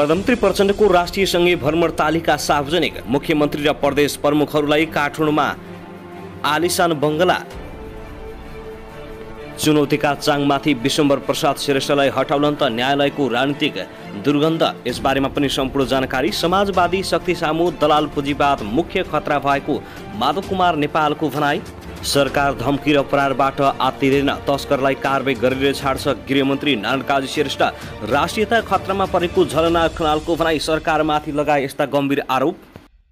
प्रधानमन्त्री प्रचण्डको राष्ट्रिय सँगै भ्रमण तालिका सार्वजनिक। मुख्यमन्त्री र प्रदेश प्रमुखहरूलाई काठमाडौँमा आलिशान बंगला। चुनौतीका चाङमाथि विश्वम्भर प्रसाद श्रेष्ठलाई हटाउन त न्यायालयको राजनीतिक दुर्गन्ध। यसबारेमा पनि सम्पूर्ण जानकारी। समाजवादी शक्ति सामु दलाल पुँजीवाद मुख्य खतरा भएको माधव कुमार नेपालको भनाई। सरकार धम्की र अपराधबाट आत्तिदैन, तस्करलाई कारबाही गरेर छाड्छ गृहमन्त्री नारायण काजी श्रेष्ठ। राष्ट्रियता खतरामा परेको झलना खनालको भनाई। सरकारमाथि लगाए यस्ता गम्भीर आरोप।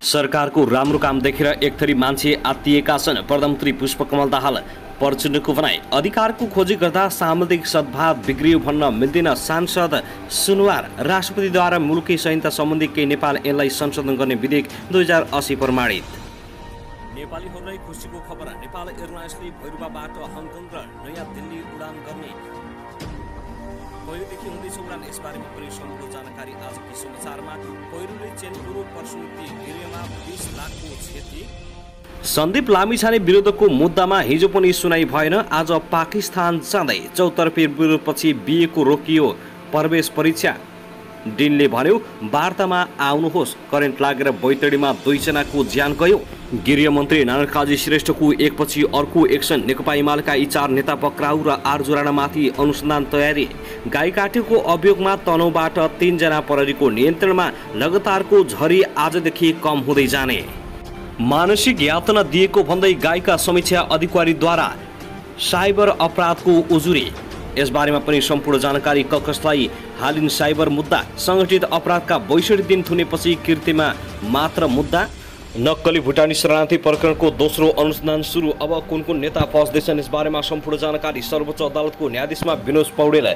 सरकारको राम्रो काम देखेर एक थरी मान्छे आत्तिएका छन्, प्रधानमन्त्री पुष्पकमल दाहाल। प्रचण्डको भनाई। अधिकारको खोजी गर्दा सामाजिक सद्भाव बिग्रियो भन्न मिल्दैन। सांसद सुनवार। राष्ट्रपतिद्वारा मुलुकी संहिता सम्बन्धी केही नेपाल ऐनलाई संशोधन गर्ने विधेयक 2080 प्रमाणित। नेपालीहरूलाई खुसीको खबर। नेपाल एयरलाइन्सले भैरवाबाट हङकङ र नयाँ दिल्ली उडान गर्ने पहिलेदेखि हुँदैछ उडान। यसबारेमा पनि सम्पूर्ण जानकारी आजको समाचारमा। पहिरोले चेनपुर प्रसुति गिरेमा 20 लाखको क्षति। सन्दीप लामिछाने विरोधको मुद्दामा हिजो पनि सुनाइ भएन। आज पाकिस्तान जाँदै चौतर्फी विरोधपछि बिएको रोकियो प्रवेश परीक्षा। डिनले भन्यो वार्तामा आउनुहोस्। करेन्ट लागेर बैतडीमा 2 जनाको ज्यान गयो। गृहमन्त्री नारायण काजी श्रेष्ठको एकपछि अर्को एक्सन। नेकपा एमालेका यी 4 नेता पक्राउ र 8 जोडामाथि अनुसन्धान तयारी। गाई काटेको अभियोगमा तनहुबाट 3 जना प्रहरीको नियन्त्रणमा। लगातारको झरी आजदेखि कम हुँदै जाने। मानसिक यातना दिएको भन्दै गाईका समीक्षा अधिकारीद्वारा साइबर अपराधको उजुरी। यसबारेमा पनि सम्पूर्ण जानकारी। कसलाई हालिन साइबर मुद्दा। संगठित अपराधका 62 दिन थुनेपछि कृत्यमा मात्र मुद्दा। नक्कली भुटानी शरणार्थी प्रकरणको दोस्रो अनुसन्धान सुरु। अब कुन कुन नेता फस्दैछन् यसबारेमा सम्पूर्ण जानकारी। सर्वोच्च अदालतको न्यायाधीशमा विनोद पौडेल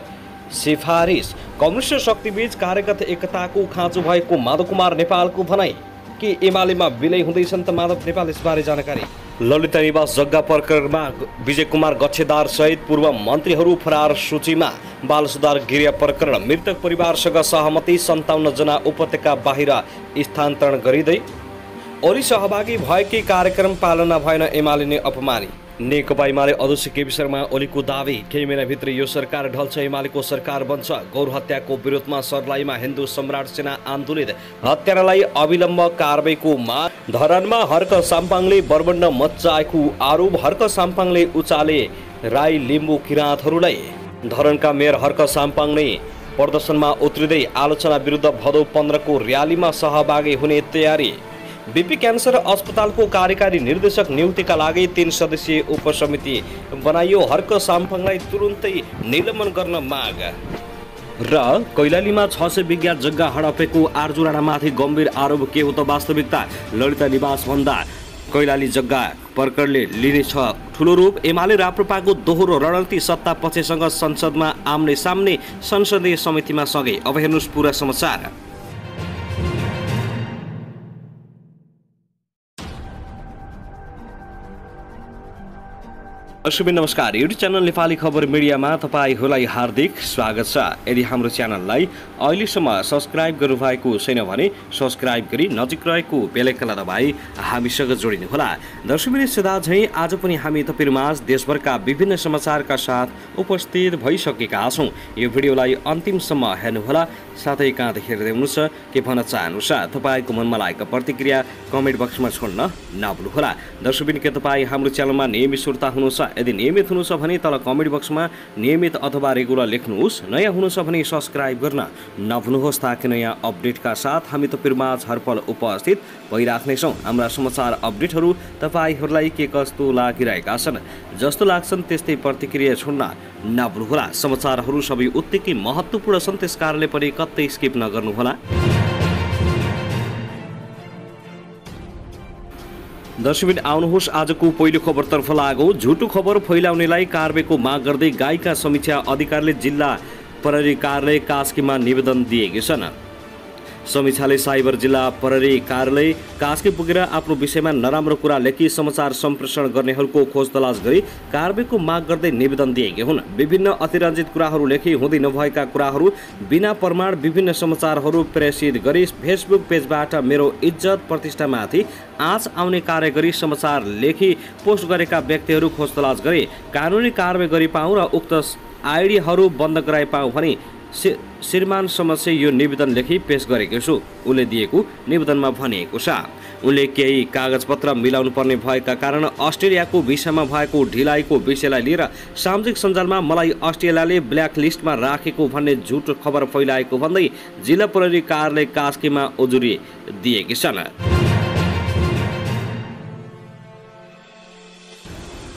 सिफारिस। कम्युनिस्ट शक्तिबीच कार्यगत एकताको खाँचो भएको माधव कुमार नेपालको भनाई। के एमालेमा विलय हुँदैछन् त माधव नेपाल। यसबारे जानकारी। ललिता निवास जग्गा प्रकरणमा विजय कुमार गच्छेदार सहित पूर्व मन्त्रीहरू फरार सूचीमा। बाल सुधार गृह प्रकरण मृतक परिवारसँग सहमति। 57 जना उपत्यका बाहिर स्थानान्तरण गरिँदै। ओली सहभागी भएकै कार्यक्रम पालना भएन, एमाले नै अपमानी। नेकपा एमाले अध्यक्ष केपी शर्मा ओलीको दावी। केही महिनाभित्र यो सरकार ढल्छ, एमालेको सरकार बन्छ। गौर हत्याको विरोधमा सर्लाहीमा हिन्दू सम्राट सेना आन्दोलित। हत्यारालाई अविलम्ब कारबाहीको माग। धरानमा हर्क साम्पाङले बरबण्ड मच्चाएको आरोप। हर्क साम्पाङले उचाले राई लिम्बू किराँतहरूलाई। धरानका मेयर हर्क साम्पाङ नै प्रदर्शनमा उत्रिँदै आलोचना विरुद्ध भदौ 15 को र्यालीमा सहभागी हुने तयारी। बीपी क्यान्सर अस्पतालको कार्यकारी निर्देशक नियुक्तिका लागि 3 सदस्यीय उपसमिति बनाइयो। हर्क साम्पाङलाई तुरुन्तै निलम्बन गर्न माग। र कैलालीमा 600 बिघा जग्गा हडपेको आर्जुराणामाथि गम्भीर आरोप। के हो त वास्तविकता। ललिता निवास भन्दा कैलाली जग्गा प्रकरणले लिनेछ ठुलो रूप। एमाले राप्रपाको दोहोरो रणनीति। सत्ता पक्षसँग संसदमा आम्ने सामने। संसदीय समितिमा सँगै। अब हेर्नुहोस् पूरा समाचार। नमस्कार। युट्युब च्यानल नेपाली खबर मिडियामा तपाईहरूलाई हार्दिक स्वागत छ। यदि हाम्रो च्यानललाई अहिलेसम्म सब्स्क्राइब गर्नुभएको छैन भने सब्स्क्राइब गरी नजिक रहेको बेल आइकनलाई दबाई हामीसँग जोडिनुहोला। दर्शकवृन्द, सदा झैं आज पनि हामी तपाईहरुमाझ देशभरका विभिन्न समाचारका साथ उपस्थित भइसकेका छौं। यो भिडियोलाई अन्तिमसम्म हेर्नुहोला। साथै कहाँ हेर्दै हुनुहुन्छ के भन्न चाहनुहुन्छ तपाईको मनमा लागेको प्रतिक्रिया कमेन्ट बक्समा छोड्न नभुल्नुहोला। दर्शकवृन्द, के तपाईँ हाम्रो च्यानलमा नियमित श्रोता हुनुहुन्छ? यदि नियमित हुनुहुन्छ भने तल कमेन्ट बक्समा नियमित अथवा रेगुलर लेख्नुहोस्। नयाँ हुनुहुन्छ भने सब्स्क्राइब गर्न नभुल्नुहोस् ताकि नयाँ अपडेटका साथ हामी तपाईहरुमाझ हरपल उपस्थित भइराख्नेछौँ। हाम्रा समाचार अपडेटहरू तपाईहरूलाई के कस्तो लागिरहेका छन्, जस्तो लाग्छन् त्यस्तै प्रतिक्रिया छोड्न नभुल्नुहोला। समाचारहरू सबै उत्तिकै महत्त्वपूर्ण छन्, त्यसकारणले पनि कतै स्किप नगर्नुहोला। दर्शकवृन्द, आउनुहोस् आजको पहिलो खबरतर्फ लागौँ। झुटो खबर फैलाउनेलाई कारबाहीको माग गर्दै गाईका समीक्षा अधिकारीले जिल्ला प्रहरी कार्यालय कास्कीमा निवेदन दिएका छन्। समीक्षाले साइबर जिल्ला प्रहरी कार्यालय कास्की पुगेर आफ्नो विषयमा नराम्रो कुरा लेखी समाचार सम्प्रेषण गर्नेहरूको खोज तलास गरी कारबाहीको माग गर्दै निवेदन दिएका हुन्। विभिन्न अतिरञ्जित कुराहरू लेखी हुँदै नभएका कुराहरू बिना प्रमाण विभिन्न समाचारहरू प्रेषित गरी फेसबुक पेजबाट मेरो इज्जत प्रतिष्ठामाथि आँच आउने कार्य गरी समाचार लेखी पोस्ट गरेका व्यक्तिहरू खोज तलास गरी कानुनी कारबाही गरी पाऊँ र उक्त आइडीहरू बन्द गराइ पाऊँ भनी श्रीमान समक्ष यो निवेदन लेखी पेश गरेको छु, उनले दिएको निवेदनमा भनिएको छ। उनले केही कागजपत्र मिलाउनु पर्ने भएका कारण अस्ट्रेलियाको भिसामा भएको ढिलाइको विषयलाई लिएर सामाजिक सञ्जालमा मलाई अस्ट्रेलियाले ब्ल्याक लिस्टमा राखेको भन्ने झुटो खबर फैलाएको भन्दै जिल्ला प्रहरी कार्यालय कास्कीमा उजुरी दिएकी छन्।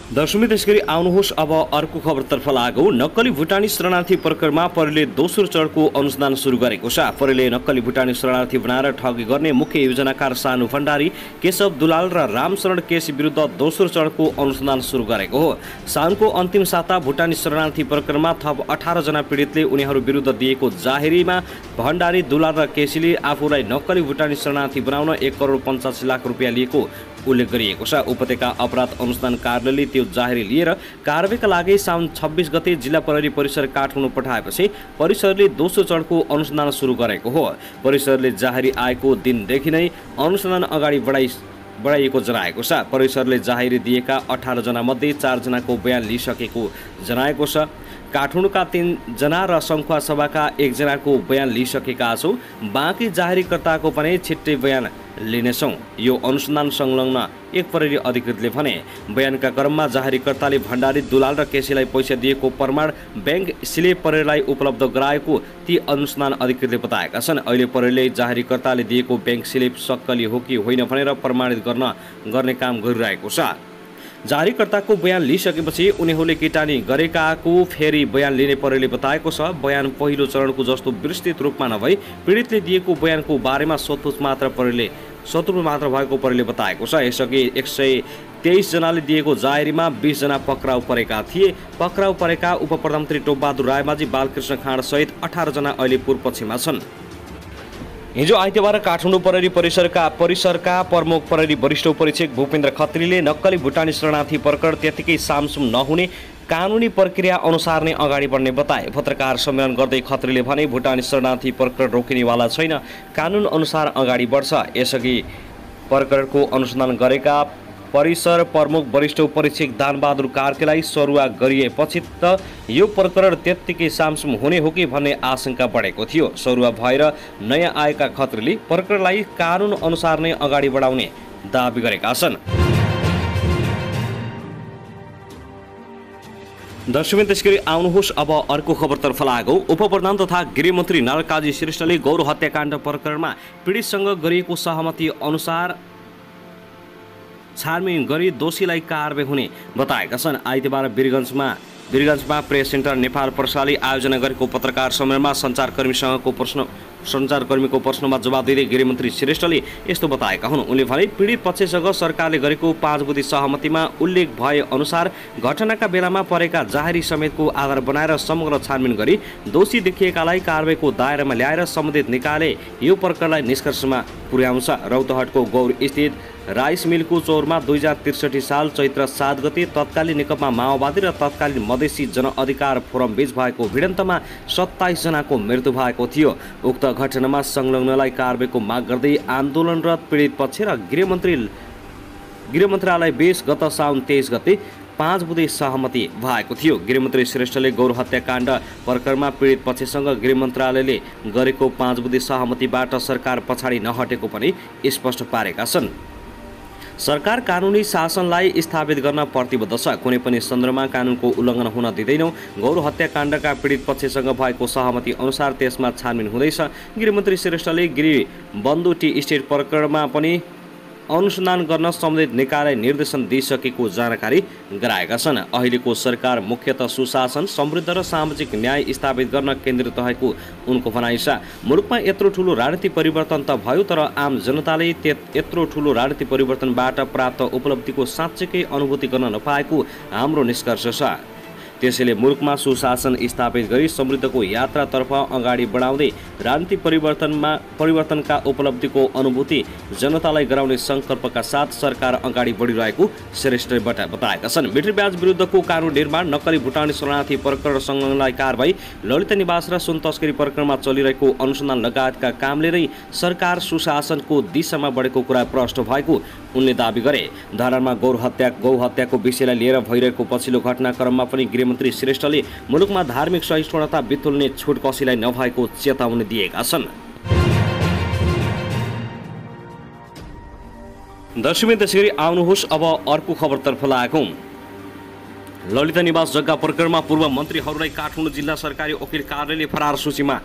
दर्शकमी त्यसगरी आउनुहोस् अब अर्को खबरतर्फ लागौँ। नक्कली भुटानी शरणार्थी प्रकरणमा प्रहरीले दोस्रो चरणको अनुसन्धान सुरु गरेको छ। प्रहरीले नक्कली भुटानी शरणार्थी बनाएर ठगी गर्ने मुख्य योजनाकार सानु भण्डारी, केशव दुलाल र रामशरण केसी विरुद्ध दोस्रो चरणको अनुसन्धान सुरु गरेको हो। साउनको अन्तिम साता भुटानी शरणार्थी प्रकरणमा थप 18 जना पीडितले उनीहरू विरुद्ध दिएको जाहेरीमा भण्डारी, दुलाल र केसीले आफूलाई नक्कली भुटानी शरणार्थी बनाउन 1 करोड 85 लाख रुपियाँ लिएको उल्लेख गरिएको छ। उपत्यका अपराध अनुसन्धान कार्यालयले त्यो जाहेरी लिएर कारबाहीका लागि साउन 26 गते जिल्ला प्रहरी परिसर काठमाडौँ पठाएपछि परिसरले दोस्रो चरणको अनुसन्धान सुरु गरेको हो। परिसरले जाहेरी आएको दिनदेखि नै अनुसन्धान अगाडि बढाइएको जनाएको छ। परिसरले जाहेरी दिएका 18 जना मध्ये 4 जनाको बयान लिइसकेको जनाएको छ। काठमाडौँका 3 जना र सङ्खुवा सभाका 1 जनाको बयान लिइसकेका छौँ। बाँकी जाहेरीकर्ताको पनि छिट्टै बयान लिनेछौँ, यो अनुसन्धान संलग्न एक प्रहरी अधिकृतले भने। बयानका क्रममा जाहेरीकर्ताले भण्डारी, दुलाल र केसीलाई पैसा दिएको प्रमाण ब्याङ्क स्लिप प्रहरीलाई उपलब्ध गराएको ती अनुसन्धान अधिकृतले बताएका छन्। अहिले प्रहरीले जाहेरीकर्ताले दिएको ब्याङ्क स्लिप सक्कली हो कि होइन भनेर प्रमाणित गर्ने काम गरिरहेको छ। जाहेरीकर्ताको बयान लिइसकेपछि उनीहरूले किटानी गरेकाको फेरि बयान लिने प्रहरीले बताएको छ। बयान पहिलो चरणको जस्तो विस्तृत रूपमा नभई पीडितले दिएको बयानको बारेमा सोधपुछ मात्र भएको प्रहरीले बताएको छ। यसअघि 123 जनाले दिएको जाहेरीमा 20 जना पक्राउ परेका थिए। पक्राउ परेका उपप्रधानमन्त्री टोपबहादुर रायमाझी, बालकृष्ण खाँड सहित 18 जना अहिले पूर्वपक्षमा छन्। हिजो आइतबार काठमाडौँ प्रहरी परिसरका प्रमुख प्रहरी वरिष्ठ उपरीक्षक भूपेन्द्र खत्रीले नक्कली भुटानी शरणार्थी प्रकरण त्यतिकै सामसुम नहुने कानुनी प्रक्रिया अनुसार नै अगाडि बढ्ने बताए। पत्रकार सम्मेलन गर्दै खत्रीले भने भुटानी शरणार्थी प्रकरण रोकिनेवाला छैन, कानुन अनुसार अगाडि बढ्छ। यसअघि प्रकरणको अनुसन्धान गरेका परिसर प्रमुख वरिष्ठ उपरीक्षक दानबहादुर कार्कीलाई सरुवा गरिएपछि त यो प्रकरण त्यत्तिकै सामसुम हुने हो कि भन्ने आशंका बढेको थियो। सरुवा भएर नयाँ आएका खत्रीले प्रकरणलाई कानुन अनुसार नै अगाडि बढाउने दाबी गरेका छन्। दर्शकबिन त्यसगरी आउनुहोस् अब अर्को खबरतर्फ लागौँ। उपप्रधान तथा गृहमन्त्री नरकाजी श्रेष्ठले गौर हत्याकाण्ड प्रकरणमा पीडितसँग गरिएको सहमति अनुसार छानबिन गरी दोषीलाई कारबाही हुने बताएका छन्। आइतबार वीरगञ्जमा प्रेस सेन्टर नेपाल प्रसारले आयोजना गरेको पत्रकार सम्मेलनमा सञ्चारकर्मीको प्रश्नमा जवाब दिँदै गृहमन्त्री श्रेष्ठले यस्तो बताएका हुन्। उनले भने पीडित पक्षसँग सरकारले गरेको 5 बुँदे सहमतिमा उल्लेख भए अनुसार घटनाका बेलामा परेका जाहेरी समेतको आधार बनाएर समग्र छानबिन गरी दोषी देखिएकालाई कारबाहीको दायरामा ल्याएर सम्बन्धित निकायले यो प्रकरणलाई निष्कर्षमा पुर्याउँछ। रौतहटको गौर स्थित राइस मिलको चौरमा 2063 साल चैत्र 7 गते तत्कालीन नेकपा माओवादी र तत्कालीन मधेसी जनअधिकार फोरम बीच भएको भिडन्तमा 27 जनाको मृत्यु भएको थियो। उक्त घटनामा संलग्नलाई कारबाहीको माग गर्दै आन्दोलनरत पीडित पक्ष र गृह मन्त्रालय बीच गत साउन 23 गते 5 बुँदे सहमति भएको थियो। गृहमन्त्री श्रेष्ठले गौर हत्याकाण्ड प्रकरणमा पीडित पक्षसँग गृह मन्त्रालयले गरेको 5 बुँदे सहमतिबाट सरकार पछाडि नहटेको पनि स्पष्ट पारेका छन्। सरकार कानुनी शासनलाई स्थापित गर्न प्रतिबद्ध छ। कुनै पनि सन्दर्भमा कानुनको उल्लङ्घन हुन दिँदैनौँ। गौर हत्याकाण्डका पीडित पक्षसँग भएको सहमति अनुसार त्यसमा छानबिन हुँदैछ। गृहमन्त्री श्रेष्ठले गृहबन्धु टी स्टेट प्रकरणमा पनि अनुसन्धान गर्न सम्बन्धित निकायलाई निर्देशन दिइसकेको जानकारी गराएका छन्। अहिलेको सरकार मुख्यतः सुशासन, समृद्ध र सामाजिक न्याय स्थापित गर्न केन्द्रित रहेको उनको भनाइ छ। मुलुकमा यत्रो ठुलो राजनीतिक परिवर्तन त भयो, तर आम जनताले यत्रो ठुलो राजनीतिक परिवर्तनबाट प्राप्त उपलब्धिको साँच्चैकै अनुभूति गर्न नपाएको हाम्रो निष्कर्ष छ। त्यसैले मुलुकमा सुशासन स्थापित गरी समृद्धको यात्रातर्फ अगाडि बढाउँदै राजनीतिक परिवर्तनका उपलब्धिको अनुभूति जनतालाई गराउने सङ्कल्पका साथ सरकार अगाडि बढिरहेको श्रेष्ठले बताएका छन्। मिटर ब्याज विरुद्धको कानुन निर्माण, नक्कली भुटानी शरणार्थी प्रकरण संलग्नलाई कारबाही, ललित निवास र सुन तस्करी प्रकरणमा चलिरहेको अनुसन्धान लगायतका कामले नै सरकार सुशासनको दिशामा बढेको कुरा प्रष्ट भएको उनले दाबी गरे। धरानमा गौ हत्याको विषयलाई लिएर भइरहेको पछिल्लो घटनाक्रममा पनि मुख्यमन्त्री श्रेष्ठले मुलुकमा धार्मिक सहिष्णुता बिथुल्ने छुट कसैलाई नभएको चेतावनी दिएका छन्। दर्शकवृन्द, त्यसैगरी आउनुहोस् अब अर्को खबरतर्फ लागौँ। ललिता निवास जग्गा प्रकरणमा पूर्व मन्त्रीहरूलाई काठमाडौँ जिल्ला सरकारी वकिल कार्यालयले फरार सूचीमा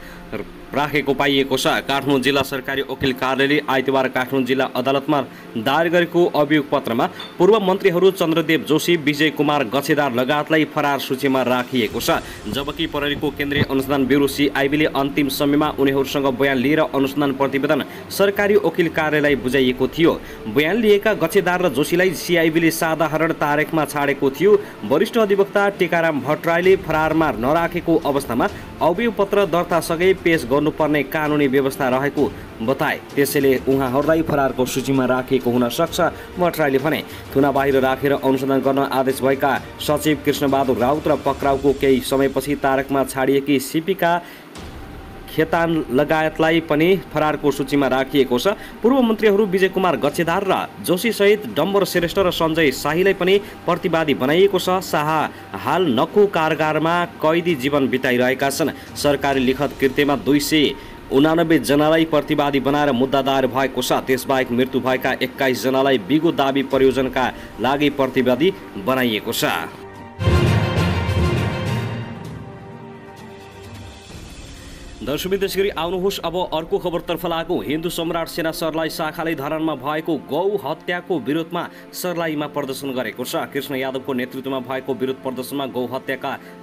राखेको पाइएको छ। काठमाडौँ जिल्ला सरकारी वकिल कार्यालयले आइतबार काठमाडौँ जिल्ला अदालतमा दायर गरेको अभियोग पत्रमा पूर्व मन्त्रीहरू चन्द्रदेव जोशी, विजय कुमार गछेदार लगायतलाई फरार सूचीमा राखिएको छ। जबकि प्रहरीको केन्द्रीय अनुसन्धान ब्युरो CIB ले अन्तिम समयमा उनीहरूसँग बयान लिएर अनुसन्धान प्रतिवेदन सरकारी वकिल कार्यालयलाई बुझाइएको थियो। बयान लिएका गछेदार र जोशीलाई CIB ले साधारण तारिखमा छाडेको थियो। वरिष्ठ अधिवक्ता टेकाराम भट्टराईले फरारमा नराखेको अवस्थामा अभियोग पत्र दर्तासँगै पेश गर्नुपर्ने कानुनी व्यवस्था रहेको बताए। त्यसैले उहाँहरूलाई फरारको सूचीमा राखिएको हुन सक्छ। भट्टराईले भने थुना बाहिर राखेर अनुसन्धान गर्न आदेश भएका सचिव कृष्णबहादुर राउत र पक्राउको केही समयपछि तारकमा छाडिएकी सीपीका खेतान लगायतलाई पनि फरारको सूचीमा राखिएको छ। पूर्व मन्त्रीहरू विजय कुमार गच्छेदार र जोशी सहित डम्बर श्रेष्ठ र सञ्जय शाहीलाई पनि प्रतिवादी बनाइएको छ। शाह हाल नक्कु कारागारमा कैदी जीवन बिताइरहेका छन्। सरकारी लिखत कृत्यमा 289 जनालाई प्रतिवादी बनाएर मुद्दा दायर भएको छ। त्यसबाहेक मृत्यु भएका 21 जनालाई बिगो दाबी प्रयोजनका लागि प्रतिवादी बनाइएको छ। दर्शकवृन्द, त्यसैगरी आउनुहोस् अब अर्को खबरतर्फ लागौँ। हिन्दू सम्राट सेना सर्लाही शाखाले धरानमा भएको गौ हत्याको विरोधमा सर्लाहीमा प्रदर्शन गरेको छ। कृष्ण यादवको नेतृत्वमा भएको विरोध प्रदर्शनमा गौ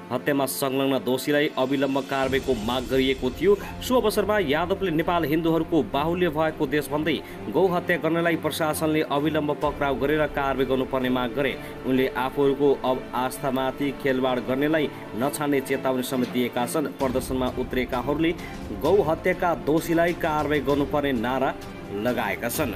हत्यामा संलग्न दोषीलाई अविलम्ब कारबाहीको माग गरिएको थियो। सो अवसरमा यादवले नेपाल हिन्दूहरूको बाहुल्य भएको देश भन्दै गौ हत्या गर्नेलाई प्रशासनले अविलम्ब पक्राउ गरेर कारबाही गर्नुपर्ने माग गरे। उनले आफूहरूको आस्थामाथि खेलवाड गर्नेलाई नछाड्ने चेतावनी समेत दिएका छन्। प्रदर्शनमा उत्रेकाहरूले गौ हत्याका दोषीलाई कारबाही गर्नुपर्ने नारा लगाएका छन्।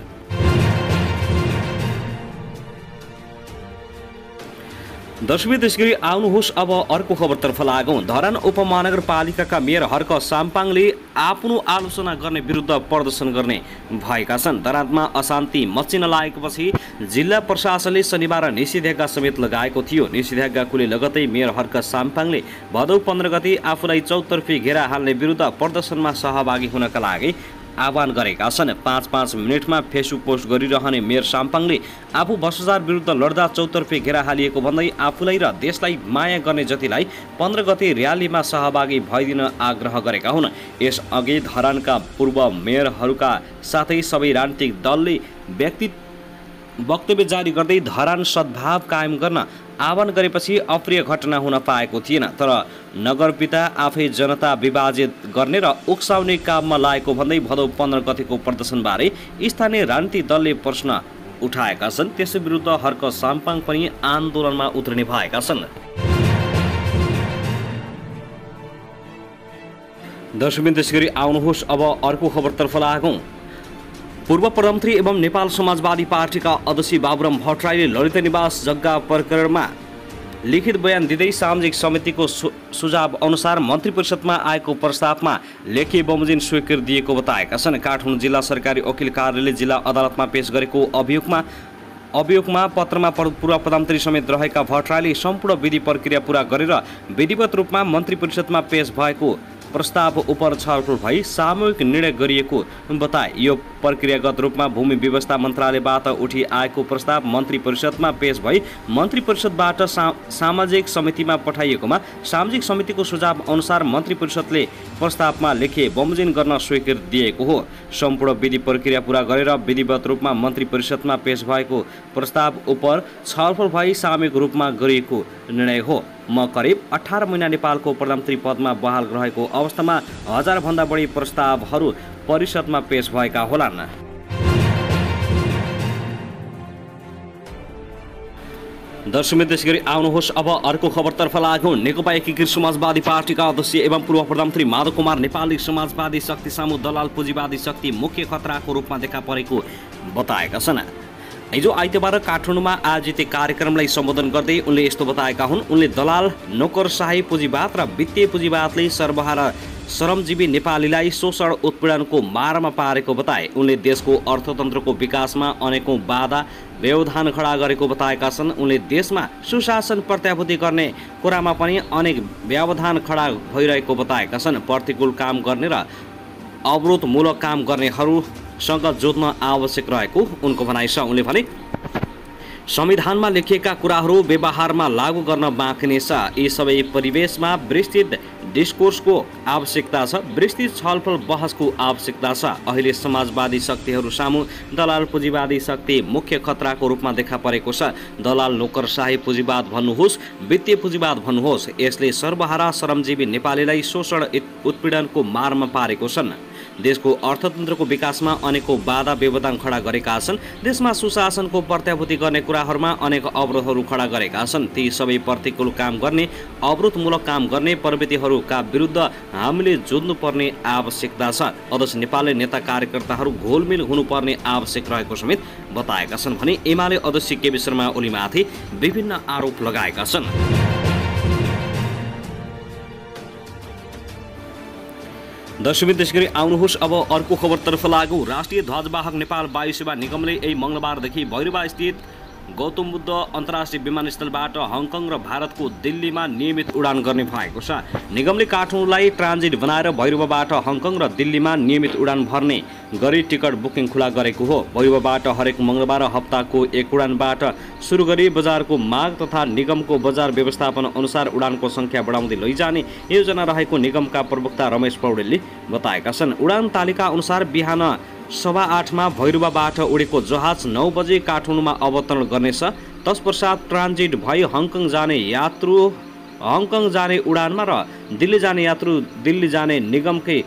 दर्शकवृन्द, त्यसैगरी आउनुहोस् अब अर्को खबरतर्फ लागौँ। धरान उपमहानगरपालिकाका मेयर हर्क साम्पाङले आफ्नो आलोचना गर्ने विरुद्ध प्रदर्शन गर्ने भएका छन्। धरानमा अशान्ति मच्चिन लागेपछि जिल्ला प्रशासनले शनिबार निषेधाज्ञा समेत लगाएको थियो। निषेधाज्ञाले लगतै मेयर हर्क साम्पाङले भदौ 15 गते आफूलाई चौतर्फी घेरा हाल्ने विरुद्ध प्रदर्शनमा सहभागी हुनका लागि आह्वान गरेका छन्। 5-5 मिनटमा फेसबुक पोस्ट गरिरहने मेयर साम्पाङले आफू भ्रष्टाचार विरुद्ध लड्दा चौतर्फी घेरा हालिएको भन्दै आफूलाई र देशलाई माया गर्ने जतिलाई 15 गते र्यालीमा सहभागी भइदिन आग्रह गरेका हुन्। यसअघि धरानका पूर्व मेयरहरूका साथै सबै राजनीतिक दलले वक्तव्य जारी गर्दै धरान सद्भाव कायम गर्न आह्वान गरेपछि अप्रिय घटना हुन पाएको थिएन। तर नगरपिता आफै जनता विभाजित गर्ने र उक्साउने काममा लागेको भन्दै भदौ 15 गतेको प्रदर्शनबारे स्थानीय राजनीतिक दलले प्रश्न उठाएका छन्। त्यसै विरुद्ध हर्क साम्पाङ पनि आन्दोलनमा उत्रिने भएका छन्। दर्शकवृन्द, त्यसैगरी आउनुहोस् अब अर्को खबरतर्फ लागौँ। पूर्व प्रधानमन्त्री एवं नेपाल समाजवादी पार्टीका अध्यक्ष बाबुराम भट्टराईले ललिता निवास जग्गा प्रकरणमा लिखित बयान दिँदै सामाजिक समितिको सुझाव अनुसार मन्त्री परिषदमा आएको प्रस्तावमा लेखिए बमोजिम स्वीकृति दिएको बताएका छन्। काठमाडौँ जिल्ला सरकारी वकिल कार्यालयले जिल्ला अदालतमा पेश गरेको अभियोगमा पत्रमा पूर्व प्रधानमन्त्री समेत रहेका भट्टराईले सम्पूर्ण विधि प्रक्रिया पूरा गरेर विधिवत रूपमा मन्त्री परिषदमा पेश भएको प्रस्ताव उप छलफल भई सामूहिक निर्णय गरिएको बताए। यो प्रक्रियागत रूपमा भूमि व्यवस्था मन्त्रालयबाट उठी आएको प्रस्ताव मन्त्री परिषदमा पेश भई मन्त्री परिषदबाट सामाजिक समितिमा पठाइएकोमा सामाजिक समितिको सुझाव अनुसार मन्त्री परिषदले प्रस्तावमा लेखे बमोजिम गर्न स्वीकृति दिएको हो। सम्पूर्ण विधि प्रक्रिया पूरा गरेर विधिवत रूपमा मन्त्री परिषदमा पेश भएको प्रस्ताव उप छलफल भई सामूहिक रूपमा गरिएको निर्णय हो। म करिब 18 महिना नेपालको प्रधानमन्त्री पदमा बहाल रहेको अवस्थामा 1000 भन्दा बढी प्रस्तावहरू परिषदमा पेश भएका होलान्। दर्शकवृन्द, त्यसैगरी आउनुहोस् अब अर्को खबरतर्फ लागौँ। नेकपा एकीकृत समाजवादी पार्टीका अध्यक्ष एवं पूर्व प्रधानमन्त्री माधव कुमार नेपालले समाजवादी शक्ति सामु दलाल पुँजीवादी शक्ति मुख्य खतराको रूपमा देखा परेको बताएका छन्। हिजो आइतबार काठमाडौँमा आयोजित कार्यक्रमलाई सम्बोधन गर्दै उनले यस्तो बताएका हुन्। उनले दलाल नोकरशाही पुँजीवाद र वित्तीय पुँजीवादले सर्वहारा श्रमजीवी नेपालीलाई शोषण उत्पीडनको मारमा पारेको बताए। उनले देशको अर्थतन्त्रको विकासमा अनेकौं बाधा व्यवधान खडा गरेको बताएका छन्। उनले देशमा सुशासन प्रत्याभूति गर्ने कुरामा पनि अनेक व्यवधान खडा भइरहेको बताएका छन्। प्रतिकूल काम गर्ने र अवरोधमूलक काम गर्नेहरूसँग जोत्न आवश्यक रहेको उनको भनाइ छ। उनले भने संविधानमा लेखिएका कुराहरू व्यवहारमा लागू गर्न बाँकी नै छ। यी सबै परिवेशमा विस्तृत डिस्कोर्सको आवश्यकता छ, विस्तृत छलफल बहसको आवश्यकता छ। अहिले समाजवादी शक्तिहरू सामु दलाल पुँजीवादी शक्ति मुख्य खतराको रूपमा देखा परेको छ। दलाल नोकरशाही पुँजीवाद भन्नुहोस्, वित्तीय पुँजीवाद भन्नुहोस्, यसले सर्वहारा श्रमजीवी नेपालीलाई शोषण उत्पीडनको मारमा पारेको छन्। देशको अर्थतन्त्रको विकासमा अनेकौं बाधा व्यवधान खडा गरेका छन्। देशमा सुशासनको प्रत्याभूति गर्ने कुराहरूमा अनेक अवरोधहरू खडा गरेका छन्। ती सबै प्रतिकूल काम गर्ने, अवरोधमूलक काम गर्ने प्रवृत्तिहरूका विरुद्ध हामीले जुझ्नुपर्ने आवश्यकता छ। अध्यक्ष नेपालले नेता कार्यकर्ताहरू घोलमेल हुनुपर्ने आवश्यक रहेको समेत बताएका छन् भने एमाले अध्यक्ष केपी शर्मा ओलीमाथि विभिन्न आरोप लगाएका छन्। दर्शकबिन त्यसगरी आउनुहोस् अब अर्को खबरतर्फ लागौँ। राष्ट्रिय ध्वजवाहक नेपाल वायु सेवा निगमले यही मङ्गलबारदेखि भैरवा स्थित गौतम बुद्ध अन्तर्राष्ट्रिय विमानस्थलबाट हङकङ र भारतको दिल्लीमा नियमित उडान गर्ने भएको छ। निगमले काठमाडौँलाई ट्रान्जिट बनाएर भैरवाबाट हङकङ र दिल्लीमा नियमित उडान भर्ने गरी टिकट बुकिङ खुला गरेको हो। भैरवाबाट हरेक मङ्गलबार हप्ताको एक उडानबाट सुरु गरी बजारको माग तथा निगमको बजार व्यवस्थापन अनुसार उडानको सङ्ख्या बढाउँदै लैजाने योजना रहेको निगमका प्रवक्ता रमेश पौडेलले बताएका छन्। उडान तालिका अनुसार बिहान 8:15 भैरवाबाट उडेको जहाज 9 बजे काठमाडौँमा अवतरण गर्नेछ। तत्पश्चात ट्रान्जिट भई हङकङ जाने यात्रु हङकङ जाने उडानमा र दिल्ली जाने यात्रु दिल्ली जाने निगमकै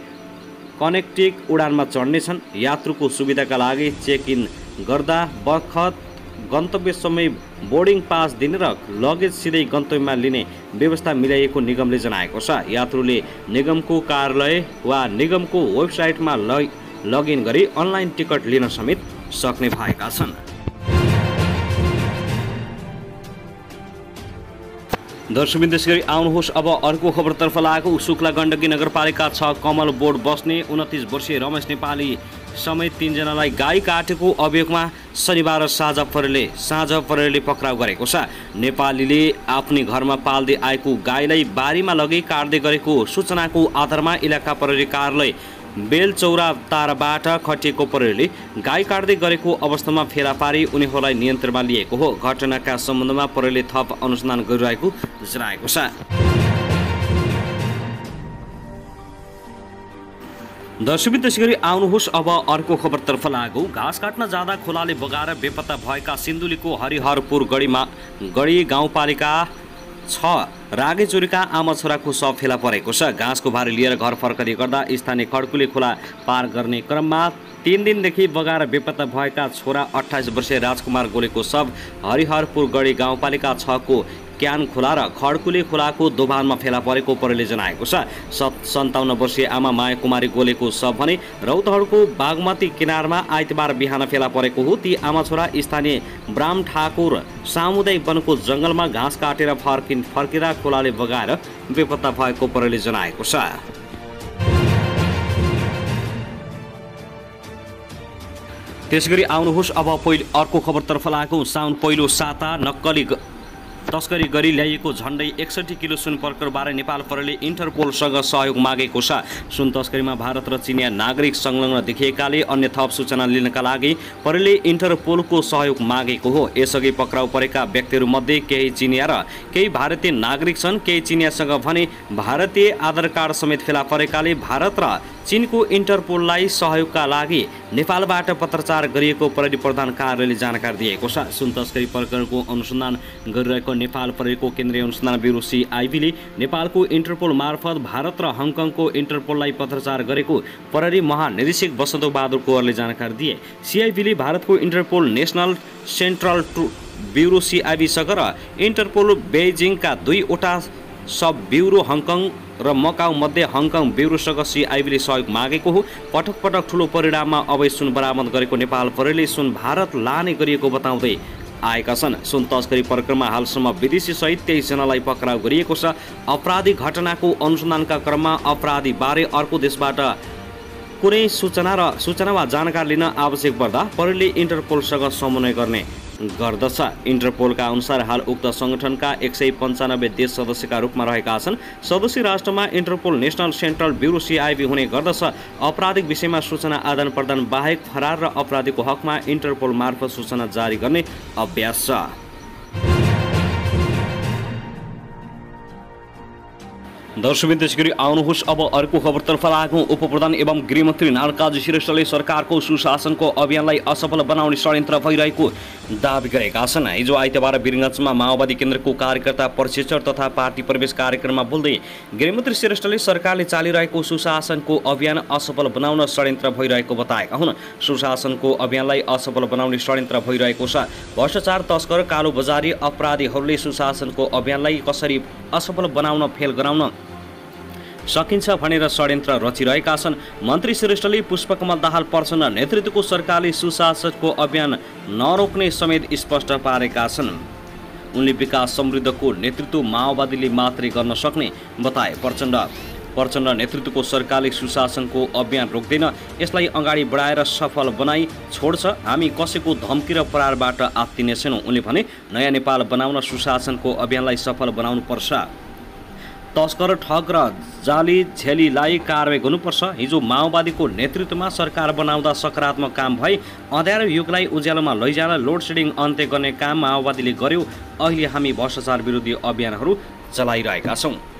कनेक्टिङ उडानमा चढ्नेछन्। यात्रुको सुविधाका लागि चेक इन गर्दा बखत गन्तव्य समय बोर्डिङ पास दिने र लगेज सिधै गन्तव्यमा लिने व्यवस्था मिलाइएको निगमले जनाएको छ। यात्रुले निगमको कार्यालय वा निगमको वेबसाइटमा लगइन गरी अनलाइन टिकट लिन समेत सक्ने भएका छन्। दर्शकबिन त्यसगरी आउनुहोस् अब अर्को खबरतर्फ लागौँ। शुक्ला गण्डकी नगरपालिका 6 कमल बोर्ड बस्ने 29 वर्षीय रमेश नेपाली समेत 3 जनालाई गाई काटेको अभियोगमा शनिबार साँझ परेरले पक्राउ गरेको छ। नेपालीले आफ्नै घरमा पाल्दै आएको गाईलाई बारीमा लगी काट्दै गरेको सूचनाको आधारमा इलाका प्रहरी कार्यालय बेलचौरा ताराबाट खटिएको प्रहरीले गाई काट्दै गरेको अवस्थामा फेला पारी उनीहरूलाई नियन्त्रणमा लिएको हो। घटनाका सम्बन्धमा प्रहरीले थप अनुसन्धान गरिरहेको जनाएको छ। दर्शकबिन त्यसगरी आउनुहोस् अब अर्को खबरतर्फ लागौँ। घाँस काट्न जाँदा खोलाले बगाएर बेपत्ता भएका सिन्धुलीको हरिहरपुर गढी गाउँपालिका 6 रागेचोरीका आमा छोराको शव फेला परेको छ। घाँसको भारी लिएर घर फर्कने गर्दा स्थानीय खड्कुले खोला पार गर्ने क्रममा 3 दिनदेखि बगाएर बेपत्ता भएका छोरा 28 वर्षीय राजकुमार गोलेको शव हरिहरपुर गढी गाउँपालिका 6 को क्यान खोला र खड्कुले खोलाको दोभानमा फेला परेको प्रहरीले जनाएको छ। 57 वर्षीय आमा माया कुमारी गोलेको शव भने रौतहटको बागमती किनारमा आइतबार बिहान फेला परेको हो। ती आमा छोरा स्थानीय ब्राह्म ठाकुर सामुदायिक वनको जङ्गलमा घाँस काटेर फर्किँदा खोलाले बगाएर बेपत्ता भएको प्रहरीले जनाएको छ। त्यसगरी आउनुहोस् अब अर्को खबरतर्फ लागौँ। साउन पहिलो साता नक्कली तस्करी गरी ल्याइएको झण्डै 61 किलो सुन प्रकरणबारे नेपाल प्रहरीले इन्टरपोलसँग सहयोग मागेको छ। सुन तस्करीमा भारत र चिनिया नागरिक संलग्न देखिएकाले अन्य थप सूचना लिनका लागि प्रहरीले इन्टरपोलको सहयोग मागेको हो। यसअघि पक्राउ परेका व्यक्तिहरूमध्ये केही चिनिया र केही भारतीय नागरिक छन्। केही चिनियासँग भने भारतीय आधार कार्ड समेत फेला परेकाले भारत र चीनको इन्टरपोललाई सहयोगका लागि नेपालबाट पत्रचार गरिएको प्रहरी प्रधान कार्यालयले जानकारी दिएको छ। सुन तस्करी प्रकरणको अनुसन्धान गरिरहेको नेपाल प्रहरीको केन्द्रीय अनुसन्धान ब्युरो CIB ले नेपालको इन्टरपोल मार्फत भारत र हङकङको इन्टरपोललाई पत्रचार गरेको प्रहरी महानिरीक्षक वसन्त बहादुर कोवरले जानकारी दिए। CIB ले भारतको इन्टरपोल नेसनल सेन्ट्रल ब्युरो CIB-सँग र इन्टरपोल बेजिङका 2वटा सब ब्युरो हङकङ र मकाउ मध्ये हङकङ ब्युरोसँग CIB ले सहयोग मागेको हो। पटक पटक ठुलो परिणाममा अवैध सुन बरामद गरेको नेपाल प्रहरीले सुन भारत लाने गरिएको बताउँदै आएका छन्। सुन तस्करी प्रकरणमा हालसम्म विदेशी सहित 23 जनालाई पक्राउ गरिएको छ। आपराधिक घटनाको अनुसन्धानका क्रममा अपराधीबारे अर्को देशबाट कुनै सूचना वा जानकारी लिन आवश्यक पर्दा प्रहरीले इन्टरपोलसँग समन्वय गर्ने गर्दछ। इन्टरपोलका अनुसार हाल उक्त सङ्गठनका 195 देश सदस्यका रूपमा रहेका छन्। सदस्य राष्ट्रमा Interpol national central bureau CIB हुने गर्दछ। आपराधिक विषयमा सूचना आदान प्रदान बाहेक फरार र अपराधीको हकमा इन्टरपोल मार्फत सूचना जारी गर्ने अभ्यास छ। दर्शकवृन्द, त्यसैगरी आउनुहोस् अब अर्को खबरतर्फ लागौँ। उपप्रधान एवं गृहमन्त्री नारायण श्रेष्ठले सरकारको सुशासनको अभियानलाई असफल बनाउने षड्यन्त्र भइरहेको दावी गरेका छन्। हिजो आइतबार वीरगञ्जमा माओवादी केन्द्रको कार्यकर्ता प्रशिक्षण तथा पार्टी प्रवेश कार्यक्रममा बोल्दै गृहमन्त्री श्रेष्ठले सरकारले चालिरहेको सुशासनको अभियान असफल बनाउन षड्यन्त्र भइरहेको बताएका हुन्। सुशासनको अभियानलाई असफल बनाउने षड्यन्त्र भइरहेको छ। भ्रष्टाचार, तस्कर, कालोबजारी अपराधीहरूले सुशासनको अभियानलाई कसरी असफल बनाउन, फेल गराउन सकिन्छ भनेर षड्यन्त्र रचिरहेका छन्। मन्त्री श्रेष्ठले पुष्पकमल दाहाल प्रचण्ड नेतृत्वको सरकारले सुशासनको अभियान नरोक्ने समेत स्पष्ट पारेका छन्। उनले विकास समृद्धको नेतृत्व माओवादीले मात्रै गर्न सक्ने बताए। प्रचण्ड नेतृत्वको सरकारले सुशासनको अभियान रोक्दैन, यसलाई अगाडि बढाएर सफल बनाई छोड्छ। हामी कसैको धम्की र प्रहारबाट आत्तिने छैनौँ। उनले भने नयाँ नेपाल बनाउन सुशासनको अभियानलाई सफल बनाउनुपर्छ। तस्कर, ठग र जाली झेलीलाई कारवाही गर्नुपर्छ। हिजो माओवादीको नेतृत्वमा सरकार बनाउँदा सकारात्मक काम भए। अँध्यारो युगलाई उज्यालोमा लैजान लोड सेडिङ अन्त्य गर्ने काम माओवादीले गर्यो। अहिले हामी भ्रष्टाचार विरोधी अभियानहरू चलाइरहेका छौँ।